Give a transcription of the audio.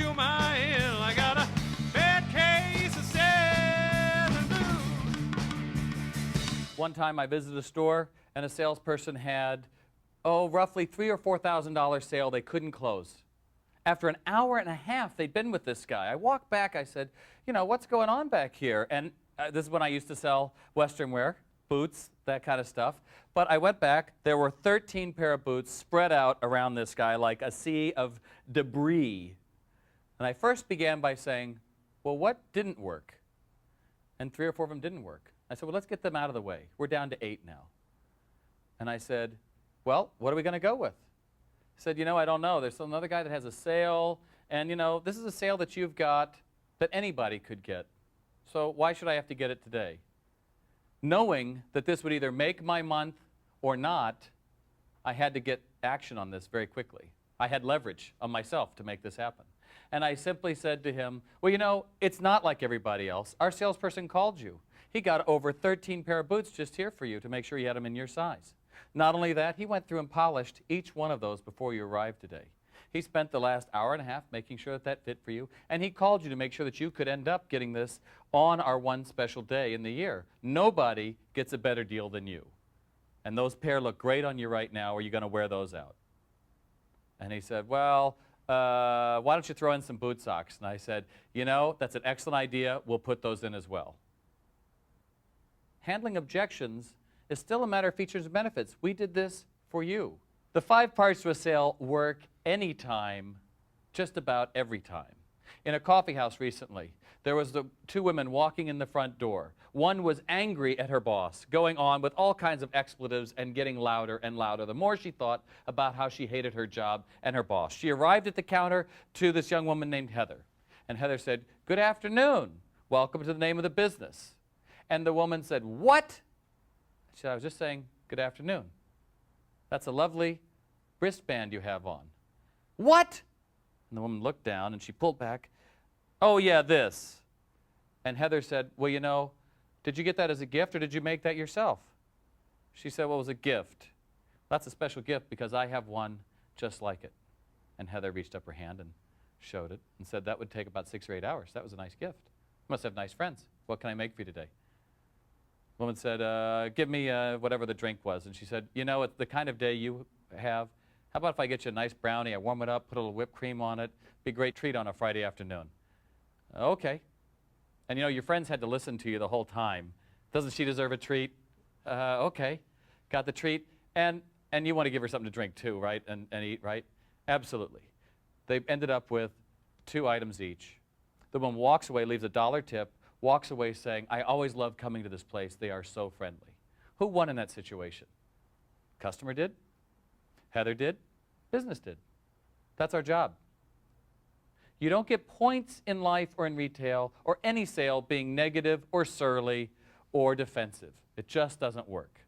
cure my ill. I got a bad case of selling blues. One time I visited a store and a salesperson had, roughly $3,000 or $4,000 sale they couldn't close. After an hour and a half they'd been with this guy. I walked back, I said, you know, what's going on back here? And this is when I used to sell Western wear, boots, that kind of stuff. But I went back, there were 13 pair of boots spread out around this guy like a sea of debris. And I first began by saying, well, what didn't work? And 3 or 4 of them didn't work. I said, well, let's get them out of the way. We're down to 8 now. And I said, well, what are we going to go with? He said, you know, I don't know. There's another guy that has a sale, and, you know, this is a sale that you've got that anybody could get. So why should I have to get it today? Knowing that this would either make my month or not, I had to get action on this very quickly. I had leverage on myself to make this happen. And I simply said to him, well, you know, it's not like everybody else. Our salesperson called you. He got over 13 pair of boots just here for you to make sure you had them in your size. Not only that, he went through and polished each one of those before you arrived today. He spent the last hour and a half making sure that that fit for you, and he called you to make sure that you could end up getting this on our one special day in the year. Nobody gets a better deal than you. And those pair look great on you right now. Are you going to wear those out? And he said, well, why don't you throw in some boot socks? And I said, you know, that's an excellent idea. We'll put those in as well. Handling objections is still a matter of features and benefits. We did this for you. The 5 parts to a sale work anytime, just about every time. In a coffee house recently, there was 2 women walking in the front door. One was angry at her boss, going on with all kinds of expletives and getting louder and louder. The more she thought about how she hated her job and her boss. She arrived at the counter to this young woman named Heather. And Heather said, good afternoon. Welcome to the name of the business. And the woman said, what? She said, I was just saying, good afternoon. That's a lovely wristband you have on. What? And the woman looked down and she pulled back. Oh, yeah, this. And Heather said, well, you know, did you get that as a gift or did you make that yourself? She said, well, it was a gift. That's a special gift because I have one just like it. And Heather reached up her hand and showed it and said that would take about 6 or 8 hours. That was a nice gift. You must have nice friends. What can I make for you today? The woman said, give me whatever the drink was. And she said, you know, it's the kind of day you have. How about if I get you a nice brownie, I warm it up, put a little whipped cream on it. Be a great treat on a Friday afternoon. Okay. And you know, your friends had to listen to you the whole time. Doesn't she deserve a treat? Okay. Got the treat. And you want to give her something to drink too, right? And eat, right? Absolutely. They ended up with 2 items each. The woman walks away, leaves a $1 tip, walks away saying, I always love coming to this place. They are so friendly. Who won in that situation? Customer did. Heather did. Business did. That's our job. You don't get points in life or in retail or any sale being negative or surly or defensive. It just doesn't work.